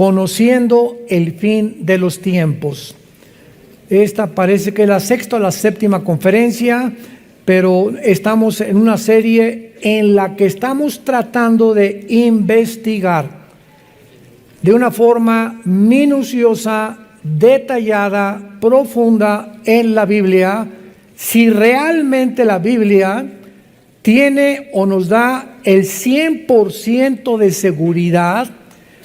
conociendo el fin de los tiempos. Esta parece que es la sexta o la séptima conferencia, pero estamos en una serie en la que estamos tratando de investigar de una forma minuciosa, detallada, profunda en la Biblia, si realmente la Biblia tiene o nos da el 100% de seguridad,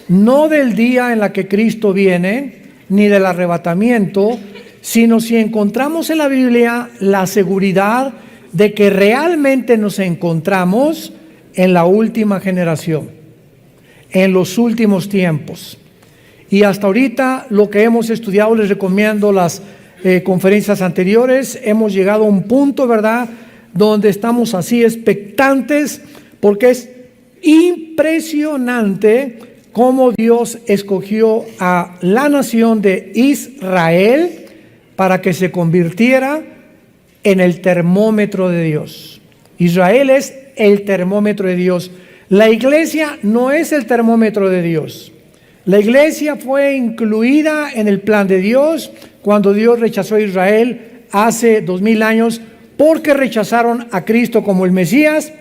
no del día en la que Cristo viene, ni del arrebatamiento, sino si encontramos en la Biblia la seguridad de que realmente nos encontramos en la última generación, en los últimos tiempos. Y hasta ahorita lo que hemos estudiado, les recomiendo las conferencias anteriores, hemos llegado a un punto, ¿verdad?, donde estamos así expectantes, porque es impresionante cómo Dios escogió a la nación de Israel para que se convirtiera en el termómetro de Dios. Israel es el termómetro de Dios. La iglesia no es el termómetro de Dios. La iglesia fue incluida en el plan de Dios cuando Dios rechazó a Israel hace 2000 años porque rechazaron a Cristo como el Mesías.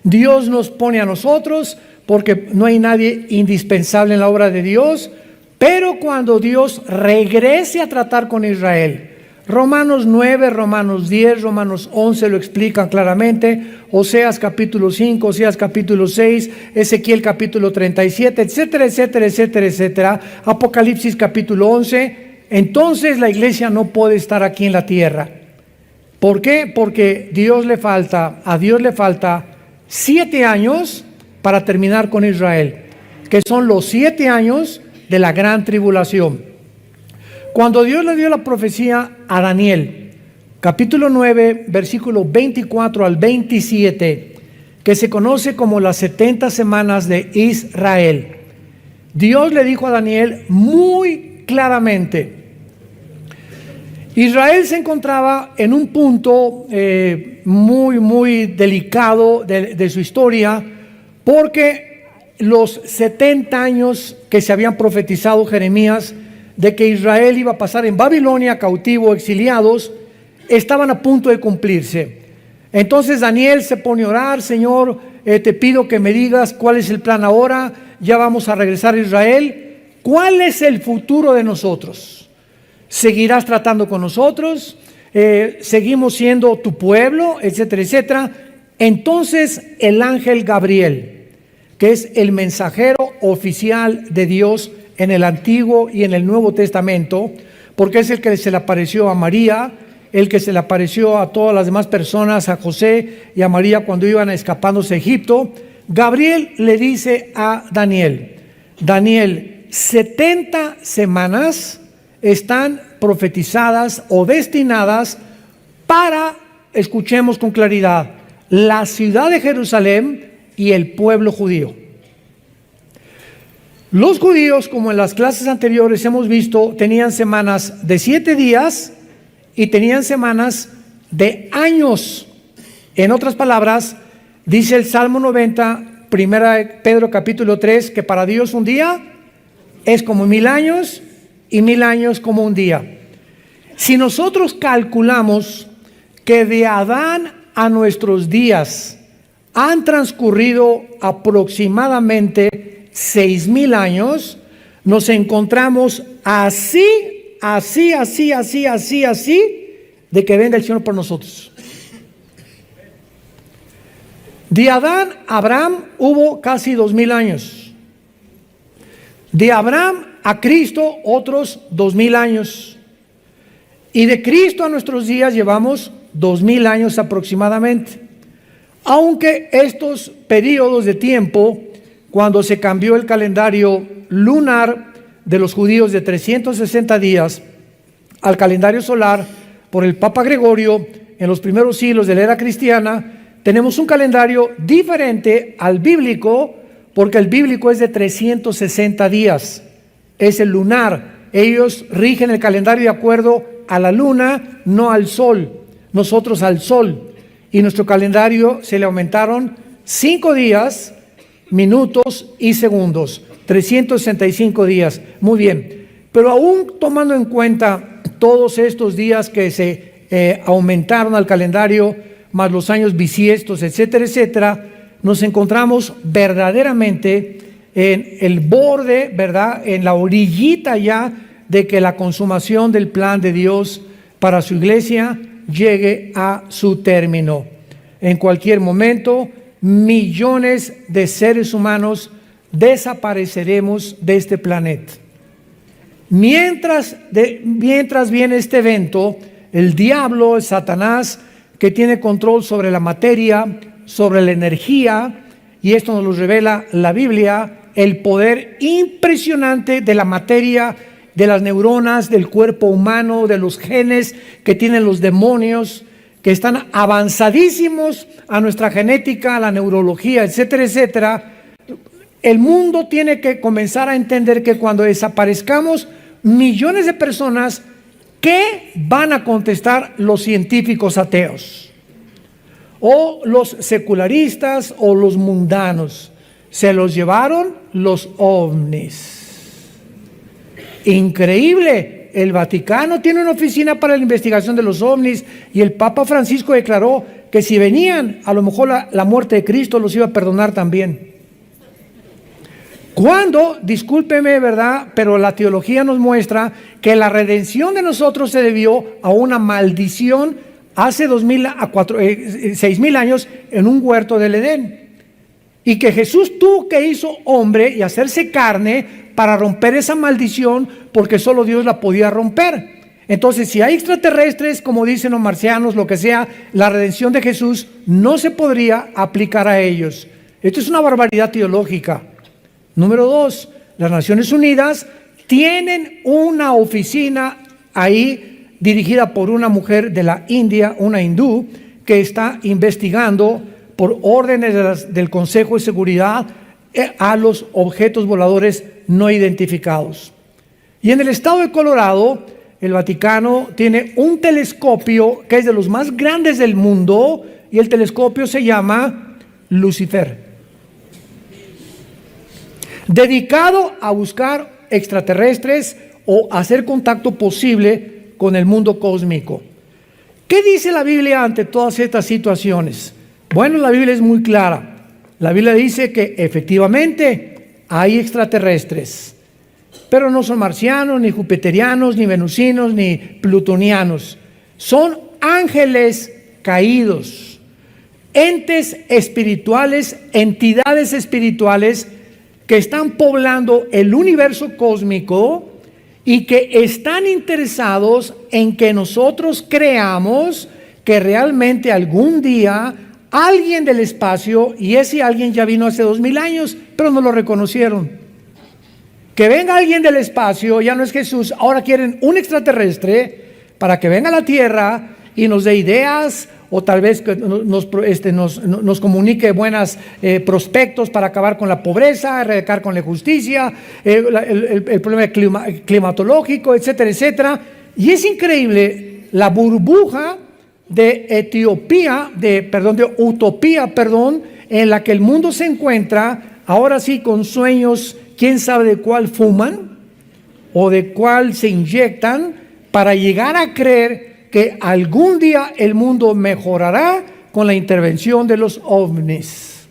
Dios nos pone a nosotros porque no hay nadie indispensable en la obra de Dios. Pero cuando Dios regrese a tratar con Israel, Romanos 9, Romanos 10, Romanos 11 lo explican claramente, Oseas capítulo 5, Oseas capítulo 6, Ezequiel capítulo 37, etcétera, etcétera, etcétera, etcétera, Apocalipsis capítulo 11, entonces la iglesia no puede estar aquí en la tierra. ¿Por qué? Porque a Dios le falta 7 años para terminar con Israel, que son los 7 años de la gran tribulación. Cuando Dios le dio la profecía a Daniel, capítulo 9, versículo 24 al 27, que se conoce como las 70 semanas de Israel, Dios le dijo a Daniel muy claramente, Israel se encontraba en un punto muy delicado de su historia, porque los 70 años que se habían profetizado Jeremías de que Israel iba a pasar en Babilonia cautivo, exiliados, estaban a punto de cumplirse. Entonces Daniel se pone a orar, Señor, te pido que me digas cuál es el plan ahora, ya vamos a regresar a Israel, ¿cuál es el futuro de nosotros? ¿Seguirás tratando con nosotros? ¿Seguimos siendo tu pueblo? Etcétera, etcétera. Entonces el ángel Gabriel, que es el mensajero oficial de Dios en el Antiguo y en el Nuevo Testamento, porque es el que se le apareció a María, el que se le apareció a todas las demás personas, a José y a María cuando iban escapándose a Egipto. Gabriel le dice a Daniel, 70 semanas están profetizadas o destinadas para, escuchemos con claridad, la ciudad de Jerusalén y el pueblo judío. Los judíos, como en las clases anteriores hemos visto, tenían semanas de 7 días y tenían semanas de años. En otras palabras, dice el Salmo 90, 1 Pedro capítulo 3, que para Dios un día es como 1000 años y 1000 años como un día. Si nosotros calculamos que de Adán a nuestros días han transcurrido aproximadamente 6000 años, nos encontramos así, de que venga el Señor por nosotros. De Adán a Abraham hubo casi 2000 años. De Abraham a Cristo otros 2000 años. Y de Cristo a nuestros días llevamos 2000 años aproximadamente. Aunque estos periodos de tiempo, cuando se cambió el calendario lunar de los judíos de 360 días al calendario solar por el Papa Gregorio en los primeros siglos de la era cristiana, tenemos un calendario diferente al bíblico, porque el bíblico es de 360 días, es el lunar. Ellos rigen el calendario de acuerdo a la luna, no al sol, nosotros al sol. Y nuestro calendario se le aumentaron 5 días, minutos y segundos. 365 días. Muy bien. Pero aún tomando en cuenta todos estos días que se aumentaron al calendario, más los años bisiestos, etcétera, etcétera, nos encontramos verdaderamente en el borde, ¿verdad?, en la orillita ya de que la consumación del plan de Dios para su iglesia llegue a su término. En cualquier momento, millones de seres humanos desapareceremos de este planeta. Mientras viene este evento, el diablo, el Satanás, que tiene control sobre la materia, sobre la energía, y esto nos lo revela la Biblia, el poder impresionante de la materia, de las neuronas, del cuerpo humano, de los genes que tienen los demonios, que están avanzadísimos a nuestra genética, a la neurología, etcétera, etcétera. El mundo tiene que comenzar a entender que cuando desaparezcamos millones de personas, ¿qué van a contestar los científicos ateos? O los secularistas o los mundanos. Se los llevaron los ovnis. Increíble. El Vaticano tiene una oficina para la investigación de los ovnis y el Papa Francisco declaró que si venían, a lo mejor la muerte de Cristo los iba a perdonar también. Cuando, discúlpeme, ¿verdad?, pero la teología nos muestra que la redención de nosotros se debió a una maldición hace 6,000 años en un huerto del Edén. Y que Jesús tuvo que hizo hombre y hacerse carne para romper esa maldición, porque solo Dios la podía romper. Entonces, si hay extraterrestres, como dicen los marcianos, lo que sea, la redención de Jesús no se podría aplicar a ellos. Esto es una barbaridad teológica. Número 2, las Naciones Unidas tienen una oficina ahí dirigida por una mujer de la India, una hindú, que está investigando por órdenes del Consejo de Seguridad a los objetos voladores no identificados. Y en el estado de Colorado, el Vaticano tiene un telescopio que es de los más grandes del mundo, y el telescopio se llama Lucifer, dedicado a buscar extraterrestres o hacer contacto posible con el mundo cósmico. ¿Qué dice la Biblia ante todas estas situaciones? Bueno, la Biblia es muy clara. La Biblia dice que efectivamente hay extraterrestres, pero no son marcianos, ni jupiterianos, ni venusinos, ni plutonianos. Son ángeles caídos, entes espirituales, entidades espirituales que están poblando el universo cósmico y que están interesados en que nosotros creamos que realmente algún día alguien del espacio, y ese alguien ya vino hace 2,000 años, pero no lo reconocieron. Que venga alguien del espacio, ya no es Jesús, ahora quieren un extraterrestre para que venga a la Tierra y nos dé ideas, o tal vez que nos comunique buenos prospectos para acabar con la pobreza, erradicar con la injusticia, el problema climatológico, etcétera, etcétera. Y es increíble la burbuja de utopía, en la que el mundo se encuentra, ahora sí, con sueños, quién sabe de cuál fuman o de cuál se inyectan, para llegar a creer que algún día el mundo mejorará con la intervención de los ovnis.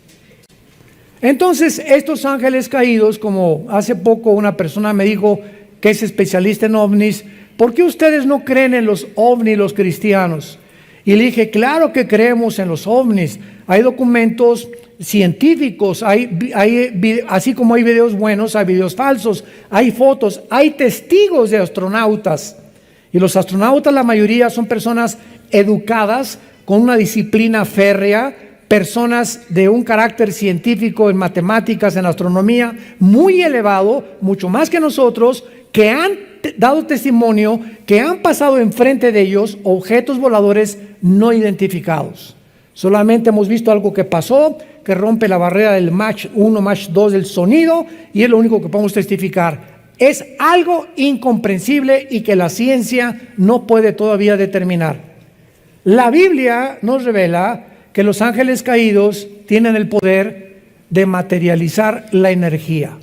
Entonces, estos ángeles caídos, como hace poco una persona me dijo que es especialista en ovnis, ¿por qué ustedes no creen en los ovnis los cristianos? Y le dije, claro que creemos en los ovnis. Hay documentos científicos, así como hay videos buenos, hay videos falsos, hay fotos, hay testigos de astronautas. Y los astronautas, la mayoría, son personas educadas, con una disciplina férrea, personas de un carácter científico en matemáticas, en astronomía, muy elevado, mucho más que nosotros, que han dado testimonio, que han pasado enfrente de ellos objetos voladores no identificados. Solamente hemos visto algo que pasó, que rompe la barrera del Mach 1, Mach 2 del sonido, y es lo único que podemos testificar. Es algo incomprensible y que la ciencia no puede todavía determinar. La Biblia nos revela que los ángeles caídos tienen el poder de materializar la energía.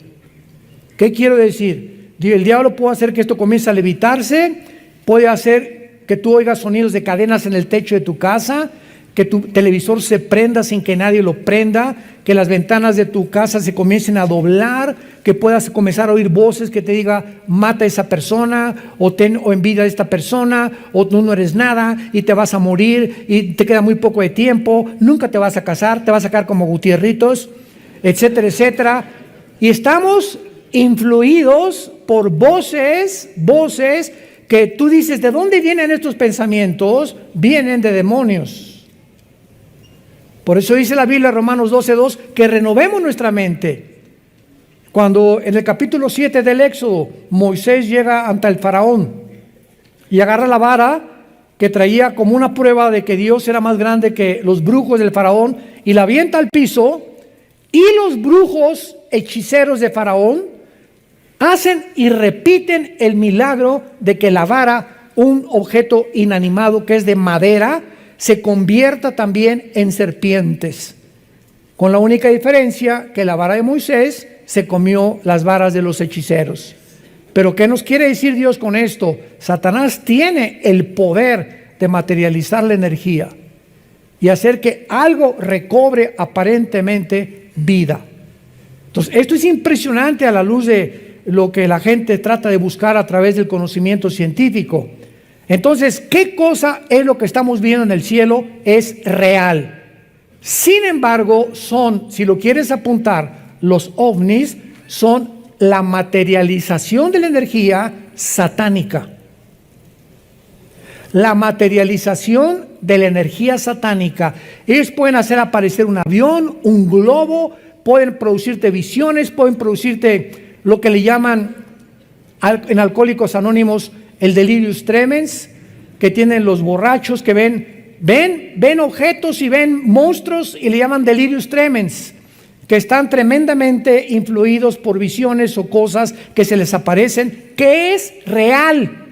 ¿Qué quiero decir? El diablo puede hacer que esto comience a levitarse, puede hacer que tú oigas sonidos de cadenas en el techo de tu casa, que tu televisor se prenda sin que nadie lo prenda, que las ventanas de tu casa se comiencen a doblar, que puedas comenzar a oír voces que te diga mata a esa persona, o envidia a esta persona, o tú no eres nada y te vas a morir y te queda muy poco de tiempo, nunca te vas a casar, te vas a sacar como Gutierritos, etcétera, etcétera. Y estamos influidos por voces que tú dices, ¿de dónde vienen estos pensamientos? Vienen de demonios. Por eso dice la Biblia, Romanos 12:2, que renovemos nuestra mente. Cuando en el capítulo 7 del Éxodo, Moisés llega ante el faraón y agarra la vara que traía como una prueba de que Dios era más grande que los brujos del faraón y la avienta al piso, y los brujos hechiceros de faraón hacen y repiten el milagro de que la vara, un objeto inanimado que es de madera, se convierta también en serpientes, con la única diferencia que la vara de Moisés se comió las varas de los hechiceros. Pero ¿qué nos quiere decir Dios con esto? Satanás tiene el poder de materializar la energía y hacer que algo recobre aparentemente vida. Entonces, esto es impresionante a la luz de lo que la gente trata de buscar a través del conocimiento científico. Entonces, ¿qué cosa es lo que estamos viendo en el cielo? Es real. Sin embargo, si lo quieres apuntar, los ovnis son la materialización de la energía satánica. La materialización de la energía satánica. Ellos pueden hacer aparecer un avión, un globo, pueden producirte visiones, pueden producirte lo que le llaman en Alcohólicos Anónimos el delirium tremens, que tienen los borrachos que ven objetos y ven monstruos y le llaman delirium tremens, que están tremendamente influidos por visiones o cosas que se les aparecen, que es real,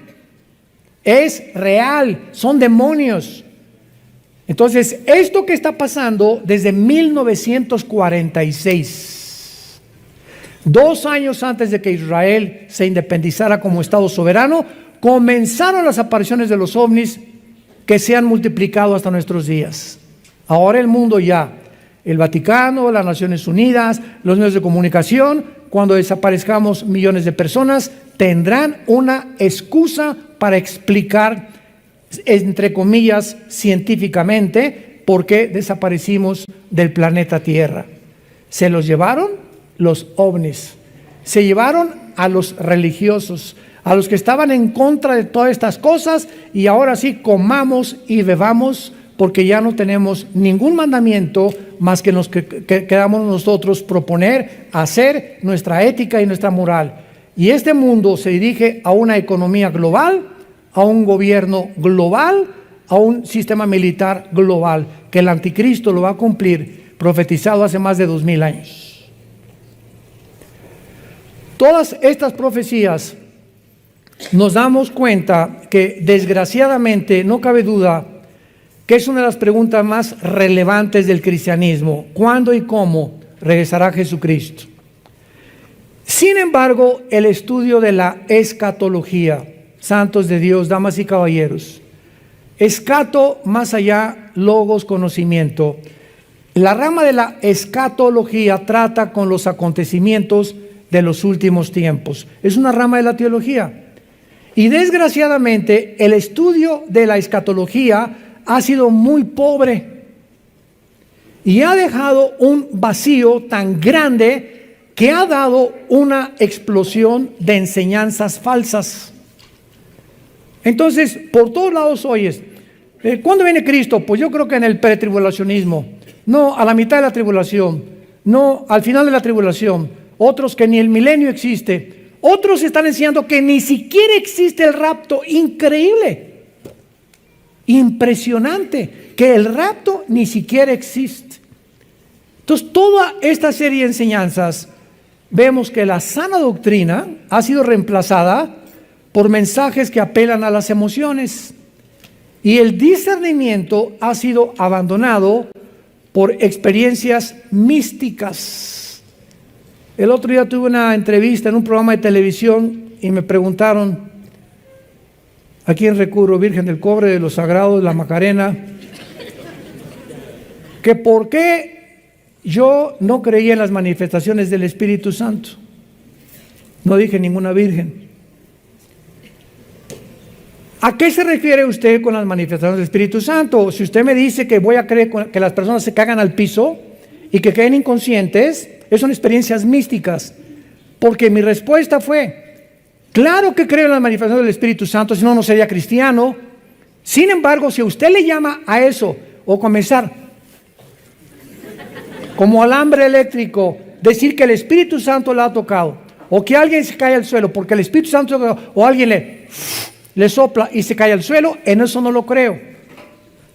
son demonios. Entonces, esto que está pasando desde 1946, 2 años antes de que Israel se independizara como Estado soberano, comenzaron las apariciones de los ovnis que se han multiplicado hasta nuestros días. Ahora el mundo ya, el Vaticano, las Naciones Unidas, los medios de comunicación, cuando desaparezcamos millones de personas, tendrán una excusa para explicar, entre comillas, científicamente, por qué desaparecimos del planeta Tierra. Se los llevaron los ovnis, se llevaron a los religiosos, a los que estaban en contra de todas estas cosas, y ahora sí comamos y bebamos, porque ya no tenemos ningún mandamiento más que nos quedamos nosotros proponer, hacer nuestra ética y nuestra moral. Y este mundo se dirige a una economía global, a un gobierno global, a un sistema militar global, que el anticristo lo va a cumplir, profetizado hace más de 2000 años. Todas estas profecías nos damos cuenta que desgraciadamente no cabe duda que es una de las preguntas más relevantes del cristianismo: ¿cuándo y cómo regresará Jesucristo? Sin embargo, el estudio de la escatología, santos de Dios, damas y caballeros, escato más allá, logos, conocimiento. La rama de la escatología trata con los acontecimientos de los últimos tiempos. Es una rama de la teología. Y desgraciadamente el estudio de la escatología ha sido muy pobre y ha dejado un vacío tan grande que ha dado una explosión de enseñanzas falsas. Entonces, por todos lados oyes, ¿cuándo viene Cristo? Pues yo creo que en el pretribulacionismo, no a la mitad de la tribulación, no al final de la tribulación, otros que ni el milenio existe, otros están enseñando que ni siquiera existe el rapto. Increíble, impresionante, que el rapto ni siquiera existe. Entonces, toda esta serie de enseñanzas, vemos que la sana doctrina ha sido reemplazada por mensajes que apelan a las emociones, y el discernimiento ha sido abandonado por experiencias místicas. El otro día tuve una entrevista en un programa de televisión y me preguntaron: ¿a quién recurro? Virgen del Cobre, de los Sagrados, la Macarena. Que por qué yo no creía en las manifestaciones del Espíritu Santo. No dije ninguna virgen. ¿A qué se refiere usted con las manifestaciones del Espíritu Santo? Si usted me dice que voy a creer que las personas se cagan al piso y que queden inconscientes, son experiencias místicas. Porque mi respuesta fue: claro que creo en las manifestaciones del Espíritu Santo, si no, no sería cristiano. Sin embargo, si usted le llama a eso, o comenzar como alambre eléctrico, decir que el Espíritu Santo la ha tocado, o que alguien se cae al suelo porque el Espíritu Santo, o alguien le sopla y se cae al suelo, en eso no lo creo.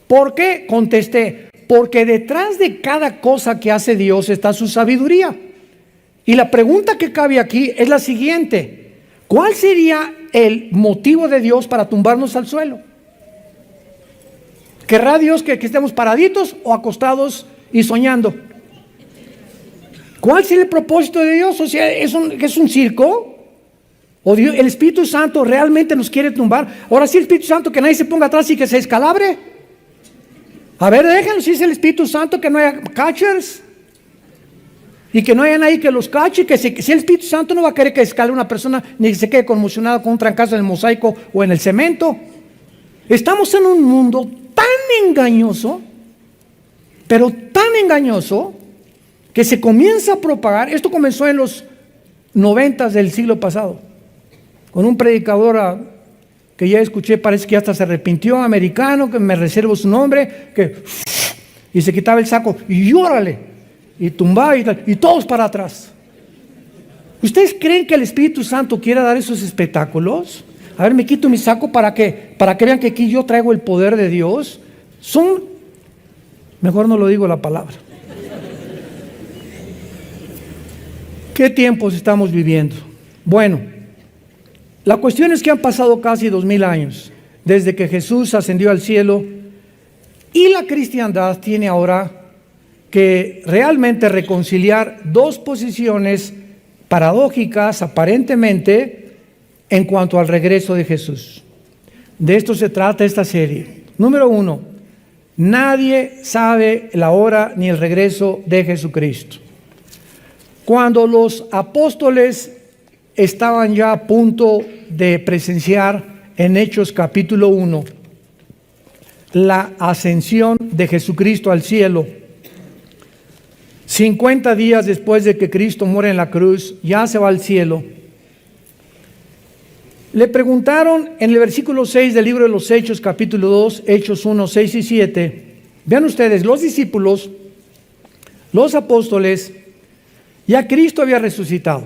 ¿Por qué? Contesté: porque detrás de cada cosa que hace Dios está su sabiduría. Y la pregunta que cabe aquí es la siguiente: ¿cuál sería el motivo de Dios para tumbarnos al suelo? ¿Querrá Dios que estemos paraditos o acostados y soñando? ¿Cuál sería el propósito de Dios? O sea, ¿es un circo? ¿O Dios, el Espíritu Santo realmente nos quiere tumbar? Ahora sí, el Espíritu Santo, que nadie se ponga atrás y que se descalabre. A ver, déjenlo, si es el Espíritu Santo, que no haya catchers y que no haya nadie que los cache. Si el Espíritu Santo no va a querer que escale una persona ni que se quede conmocionada con un trancazo en el mosaico o en el cemento. Estamos en un mundo tan engañoso, pero tan engañoso, que se comienza a propagar. Esto comenzó en los 90 del siglo pasado, con un predicador que ya escuché, parece que hasta se arrepintió, americano, que me reservo su nombre, y se quitaba el saco y órale, y tumbaba y todos para atrás. ¿Ustedes creen que el Espíritu Santo quiera dar esos espectáculos? A ver, me quito mi saco para que vean que aquí yo traigo el poder de Dios. Mejor no lo digo la palabra. ¿Qué tiempos estamos viviendo? Bueno, la cuestión es que han pasado casi 2000 años desde que Jesús ascendió al cielo, y la cristiandad tiene ahora que realmente reconciliar dos posiciones paradójicas aparentemente en cuanto al regreso de Jesús. De esto se trata esta serie. Número 1, nadie sabe la hora ni el regreso de Jesucristo. Cuando los apóstoles estaban ya a punto de presenciar en Hechos capítulo 1 la ascensión de Jesucristo al cielo, 50 días después de que Cristo muere en la cruz, ya se va al cielo. Le preguntaron en el versículo 6 del libro de los Hechos capítulo 2, Hechos 1, 6 y 7. Vean ustedes, los discípulos, los apóstoles, ya Cristo había resucitado.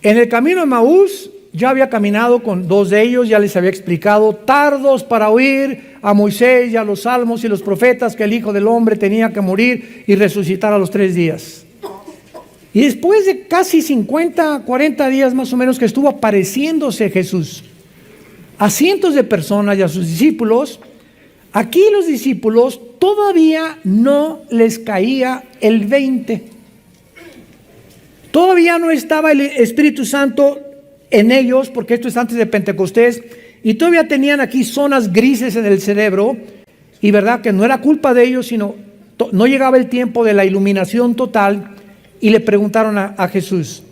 En el camino de Maús ya había caminado con dos de ellos, ya les había explicado, tardos para oír a Moisés y a los salmos y los profetas, que el Hijo del Hombre tenía que morir y resucitar a los 3 días. Y después de casi 50, 40 días más o menos que estuvo apareciéndose Jesús a cientos de personas y a sus discípulos, aquí los discípulos todavía no les caía el 20. Todavía no estaba el Espíritu Santo en ellos, porque esto es antes de Pentecostés, y todavía tenían aquí zonas grises en el cerebro, y verdad que no era culpa de ellos, sino no llegaba el tiempo de la iluminación total, y le preguntaron a Jesús.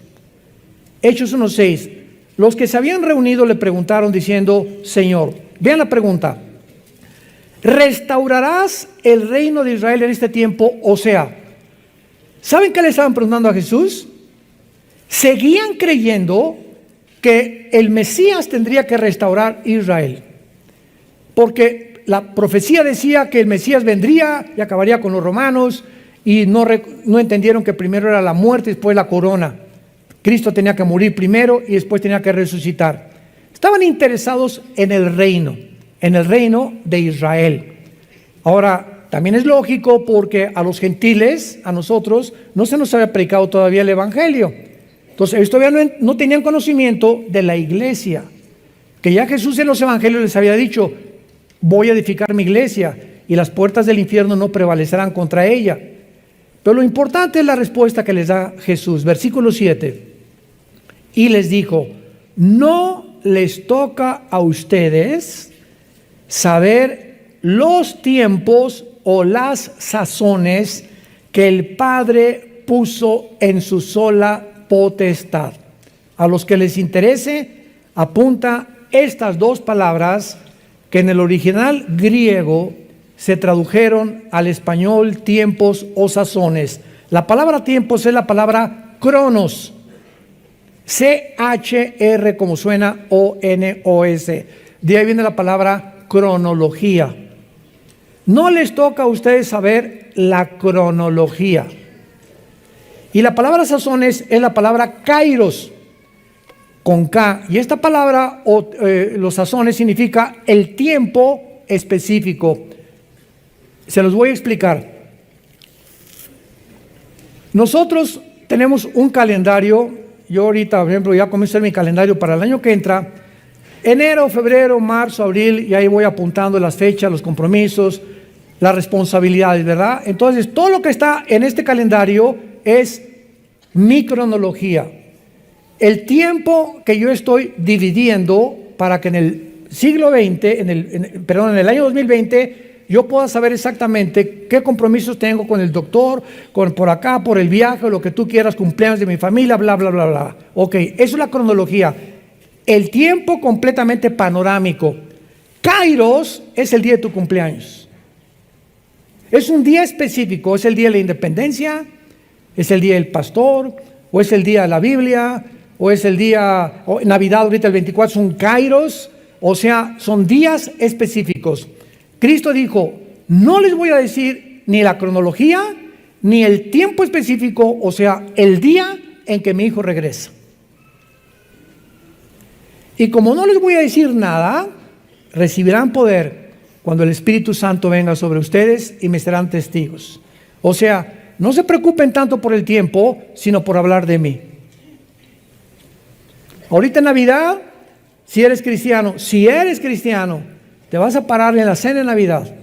Hechos 1:6, los que se habían reunido le preguntaron diciendo: Señor, vean la pregunta, ¿restaurarás el reino de Israel en este tiempo? O sea, ¿saben qué le estaban preguntando a Jesús? Seguían creyendo que el Mesías tendría que restaurar Israel, porque la profecía decía que el Mesías vendría y acabaría con los romanos, y no entendieron que primero era la muerte y después la corona. Cristo tenía que morir primero y después tenía que resucitar. Estaban interesados en el reino de Israel. Ahora, también es lógico, porque a los gentiles, a nosotros, no se nos había predicado todavía el evangelio. Entonces ellos todavía no tenían conocimiento de la iglesia, que ya Jesús en los evangelios les había dicho: voy a edificar mi iglesia y las puertas del infierno no prevalecerán contra ella. Pero lo importante es la respuesta que les da Jesús. Versículo 7. Y les dijo, no les toca a ustedes saber los tiempos o las sazones que el Padre puso en su sola potestad. A los que les interese, apunta estas dos palabras que en el original griego se tradujeron al español tiempos o sazones. La palabra tiempos es la palabra cronos, C-H-R como suena, O-N-O-S. De ahí viene la palabra cronología. No les toca a ustedes saber la cronología. Y la palabra sazones es la palabra kairos, con K. Y esta palabra, los sazones, significa el tiempo específico. Se los voy a explicar. Nosotros tenemos un calendario. Yo ahorita, por ejemplo, ya comencé mi calendario para el año que entra. Enero, febrero, marzo, abril, y ahí voy apuntando las fechas, los compromisos, las responsabilidades, ¿verdad? Entonces, todo lo que está en este calendario es mi cronología. El tiempo que yo estoy dividiendo para que en el siglo XX, en el año 2020, yo pueda saber exactamente qué compromisos tengo con el doctor, por acá, por el viaje, lo que tú quieras, cumpleaños de mi familia, bla, bla, bla, bla. Ok, eso es la cronología. El tiempo completamente panorámico. Kairos es el día de tu cumpleaños. Es un día específico, es el día de la independencia, es el día del pastor, o es el día de la Biblia, o es el día, Navidad ahorita el 24 son kairos, o sea, son días específicos. Cristo dijo, no les voy a decir ni la cronología, ni el tiempo específico, o sea, el día en que mi hijo regresa. Y como no les voy a decir nada, recibirán poder cuando el Espíritu Santo venga sobre ustedes y me serán testigos. O sea, no se preocupen tanto por el tiempo, sino por hablar de mí. Ahorita en Navidad, si eres cristiano, te vas a parar en la cena de Navidad.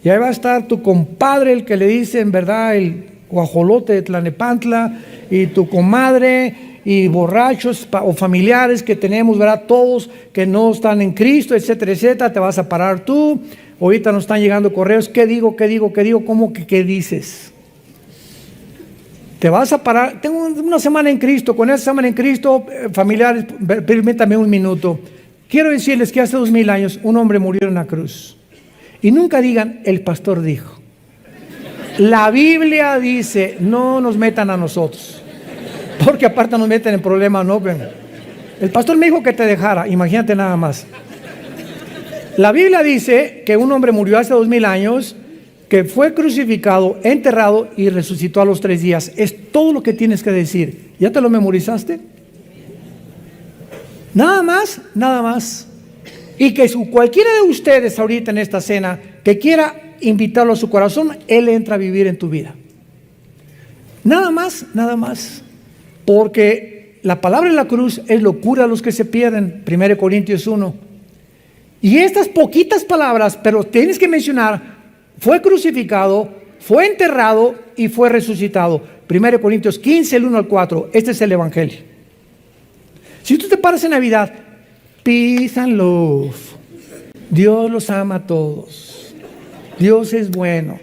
Y ahí va a estar tu compadre, el que le dicen, ¿verdad?, el guajolote de Tlalnepantla, y tu comadre, y borrachos o familiares que tenemos, ¿verdad?, todos que no están en Cristo, etcétera, etcétera. Te vas a parar tú. Ahorita nos están llegando correos. ¿Qué digo? ¿Cómo que qué dices? Te vas a parar. Tengo una semana en Cristo. Con esa semana en Cristo, familiares, permítame un minuto. Quiero decirles que hace 2000 años un hombre murió en la cruz. Y nunca digan, el pastor dijo. La Biblia dice, no nos metan a nosotros. Porque aparte nos meten en problemas, ¿no? El pastor me dijo que te dejara, imagínate nada más. La Biblia dice que un hombre murió hace 2000 años, que fue crucificado, enterrado y resucitó a los 3 días. Es todo lo que tienes que decir. ¿Ya te lo memorizaste? Nada más. Y que cualquiera de ustedes ahorita en esta cena que quiera invitarlo a su corazón, Él entra a vivir en tu vida. Nada más. Porque la palabra en la cruz es locura a los que se pierden, 1 Corintios 1. Y estas poquitas palabras, pero tienes que mencionar, fue crucificado, fue enterrado y fue resucitado. 1 Corintios 15, el 1 al 4. Este es el Evangelio. Si tú te paras en Navidad, peace and love. Dios los ama a todos. Dios es bueno.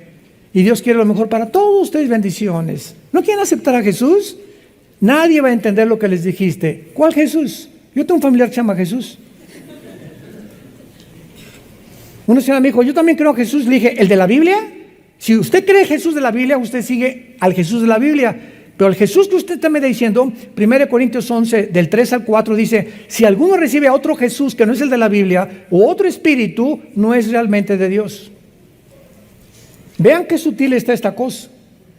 Y Dios quiere lo mejor para todos ustedes, bendiciones. ¿No quieren aceptar a Jesús? Nadie va a entender lo que les dijiste. ¿Cuál Jesús? Yo tengo un familiar que se llama Jesús. Una señora me dijo, yo también creo a Jesús. Le dije, ¿el de la Biblia? Si usted cree Jesús de la Biblia, usted sigue al Jesús de la Biblia. Pero el Jesús que usted está me diciendo, 1 Corintios 11, del 3 al 4, dice, si alguno recibe a otro Jesús que no es el de la Biblia, o otro espíritu, no es realmente de Dios. Vean qué sutil está esta cosa.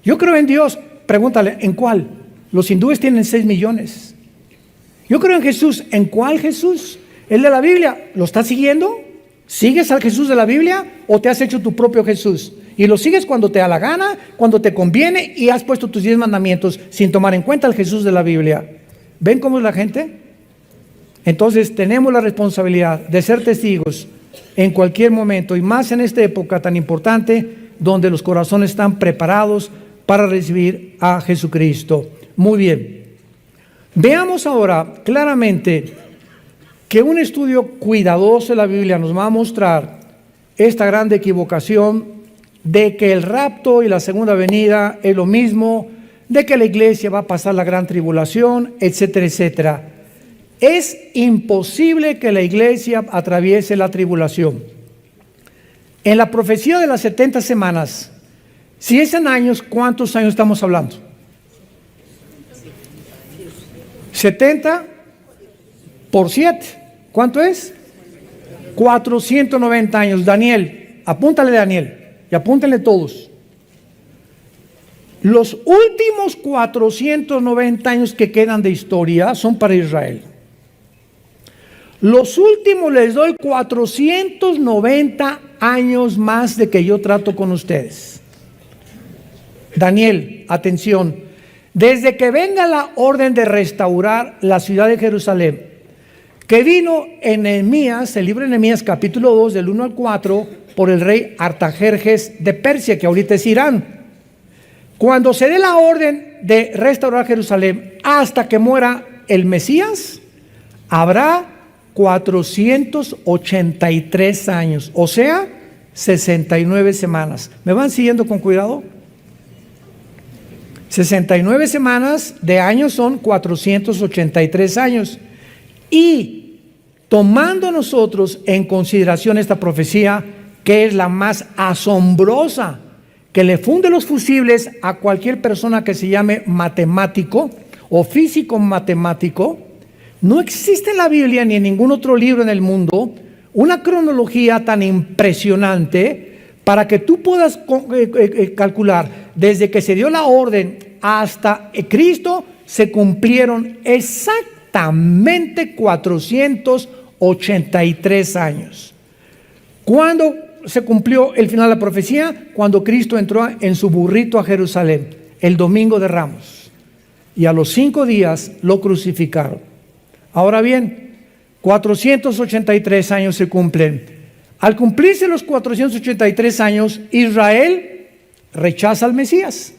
Yo creo en Dios. Pregúntale, ¿en cuál? Los hindúes tienen 6 millones. Yo creo en Jesús. ¿En cuál Jesús? ¿El de la Biblia? ¿Lo estás siguiendo? ¿Sigues al Jesús de la Biblia o te has hecho tu propio Jesús? Y lo sigues cuando te da la gana, cuando te conviene, y has puesto tus 10 mandamientos sin tomar en cuenta al Jesús de la Biblia. ¿Ven cómo es la gente? Entonces tenemos la responsabilidad de ser testigos en cualquier momento, y más en esta época tan importante donde los corazones están preparados para recibir a Jesucristo. Muy bien. Veamos ahora claramente que un estudio cuidadoso de la Biblia nos va a mostrar esta gran equivocación de que el rapto y la segunda venida es lo mismo, de que la iglesia va a pasar la gran tribulación, etcétera, etcétera. Es imposible que la iglesia atraviese la tribulación. En la profecía de las 70 semanas, si es en años, ¿cuántos años estamos hablando? 70 por 7. ¿Cuánto es? 490 años. Daniel, apúntale Daniel y apúntenle todos. Los últimos 490 años que quedan de historia son para Israel. Los últimos les doy 490 años más de que yo trato con ustedes. Daniel, atención. Desde que venga la orden de restaurar la ciudad de Jerusalén, que vino en Nehemías, el libro de Nehemías capítulo 2 del 1 al 4, por el rey Artajerjes de Persia, que ahorita es Irán. Cuando se dé la orden de restaurar Jerusalén hasta que muera el Mesías, habrá 483 años, o sea, 69 semanas. ¿Me van siguiendo con cuidado? 69 semanas de años son 483 años. Y tomando nosotros en consideración esta profecía, que es la más asombrosa, que le funde los fusibles a cualquier persona que se llame matemático o físico matemático, no existe en la Biblia ni en ningún otro libro en el mundo una cronología tan impresionante para que tú puedas calcular desde que se dio la orden hasta Cristo se cumplieron exactamente 483 años. ¿Cuándo se cumplió el final de la profecía? Cuando Cristo entró en su burrito a Jerusalén, el domingo de Ramos, y a los 5 días lo crucificaron. Ahora bien, 483 años se cumplen. Al cumplirse los 483 años, Israel rechaza al Mesías.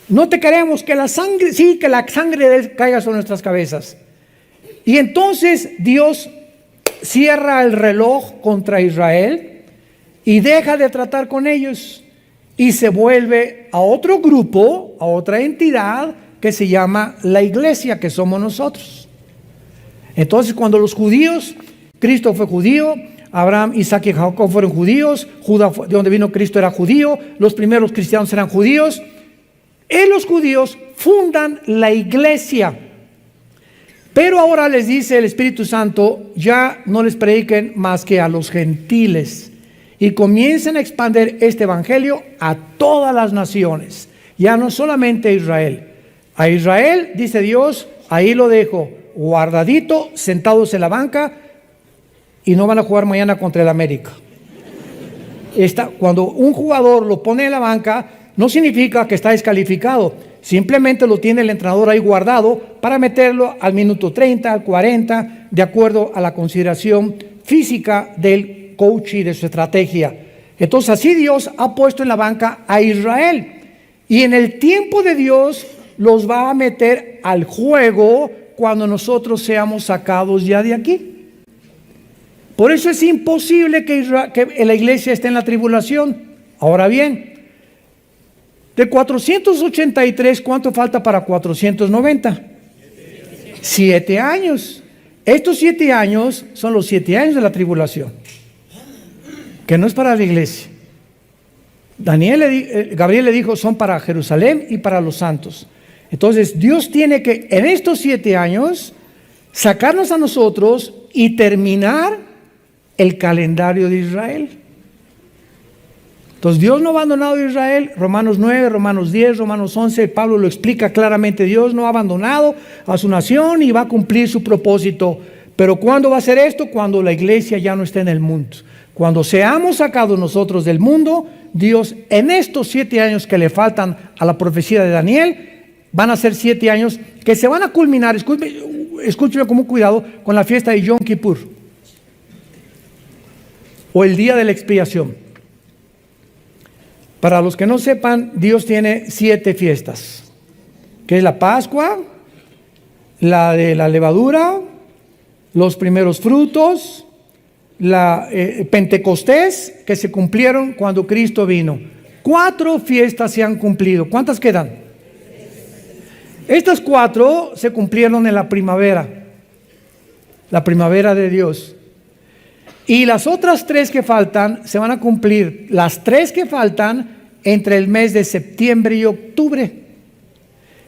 No te queremos, que la sangre de él caiga sobre nuestras cabezas. Y entonces Dios cierra el reloj contra Israel y deja de tratar con ellos y se vuelve a otro grupo, a otra entidad que se llama la iglesia, que somos nosotros. Entonces, cuando los judíos, Cristo fue judío, Abraham, Isaac y Jacob fueron judíos, Judá, de donde vino Cristo, era judío, los primeros cristianos eran judíos, y los judíos fundan la iglesia. Pero ahora les dice el Espíritu Santo, ya no les prediquen más que a los gentiles, y comiencen a expandir este evangelio a todas las naciones, ya no solamente a Israel. A Israel, dice Dios, ahí lo dejo, guardadito, sentados en la banca, y no van a jugar mañana contra el América. Cuando un jugador lo pone en la banca, no significa que está descalificado, simplemente lo tiene el entrenador ahí guardado para meterlo al minuto 30, al 40, de acuerdo a la consideración física del coach y de su estrategia. Entonces así Dios ha puesto en la banca a Israel, y en el tiempo de Dios los va a meter al juego cuando nosotros seamos sacados ya de aquí. Por eso es imposible que la iglesia esté en la tribulación. Ahora bien, de 483, ¿cuánto falta para 490? 7 años. Estos 7 años son los 7 años de la tribulación, que no es para la iglesia. Gabriel le dijo, son para Jerusalén y para los santos. Entonces Dios tiene que en estos 7 años sacarnos a nosotros y terminar el calendario de Israel. Entonces Dios no ha abandonado a Israel. Romanos 9, Romanos 10, Romanos 11, Pablo lo explica claramente. Dios no ha abandonado a su nación y va a cumplir su propósito. Pero ¿cuándo va a ser esto? Cuando la iglesia ya no esté en el mundo. Cuando seamos sacados nosotros del mundo, Dios en estos 7 años que le faltan a la profecía de Daniel, van a ser 7 años que se van a culminar, escúcheme con cuidado, con la fiesta de Yom Kippur, o el día de la expiación. Para los que no sepan, Dios tiene 7 fiestas, que es la Pascua, la de la levadura, los primeros frutos, la Pentecostés, que se cumplieron cuando Cristo vino. 4 fiestas se han cumplido. ¿Cuántas quedan? Estas 4 se cumplieron en la primavera de Dios. Y las otras 3 que faltan se van a cumplir, las 3 que faltan, entre el mes de septiembre y octubre,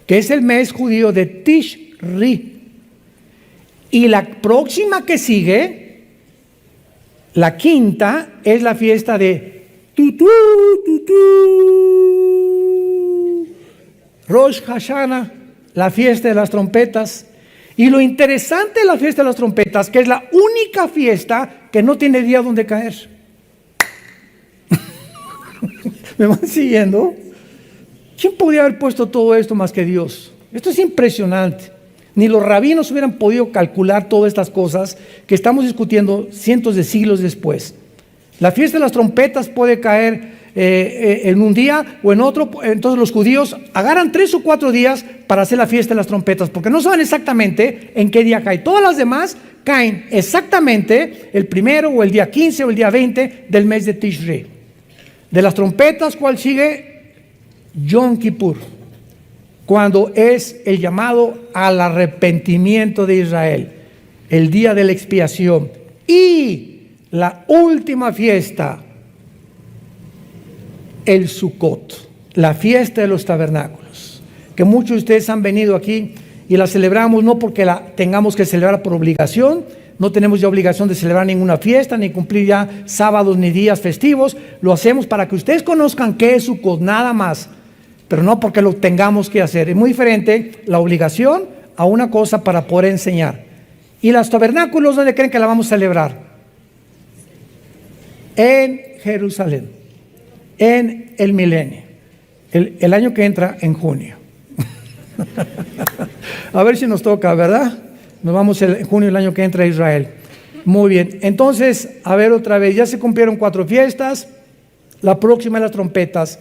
que es el mes judío de Tishri. Y la próxima que sigue, la quinta, es la fiesta de Rosh Hashanah, la fiesta de las trompetas. Y lo interesante de la fiesta de las trompetas, que es la única fiesta que no tiene día donde caer. ¿Me van siguiendo? ¿Quién podría haber puesto todo esto más que Dios? Esto es impresionante. Ni los rabinos hubieran podido calcular todas estas cosas que estamos discutiendo cientos de siglos después. La fiesta de las trompetas puede caer en un día o en otro. Entonces los judíos agarran 3 o 4 días para hacer la fiesta de las trompetas, porque no saben exactamente en qué día cae. Todas las demás caen exactamente el primero o el día 15 o el día 20 del mes de Tishri. De las trompetas, ¿cuál sigue? Yom Kippur, cuando es el llamado al arrepentimiento de Israel, el día de la expiación. Y la última fiesta, el Sukkot, la fiesta de los tabernáculos, que muchos de ustedes han venido aquí y la celebramos no porque la tengamos que celebrar por obligación. No tenemos ya obligación de celebrar ninguna fiesta, ni cumplir ya sábados ni días festivos. Lo hacemos para que ustedes conozcan qué es Sukkot, nada más, pero no porque lo tengamos que hacer. Es muy diferente la obligación a una cosa para poder enseñar. ¿Y los tabernáculos dónde creen que la vamos a celebrar? En Jerusalén, en el milenio, el año que entra en junio. A ver si nos toca, ¿verdad? Nos vamos en junio del año que entra a Israel. Muy bien, entonces, a ver otra vez, ya se cumplieron 4 fiestas, la próxima es las trompetas.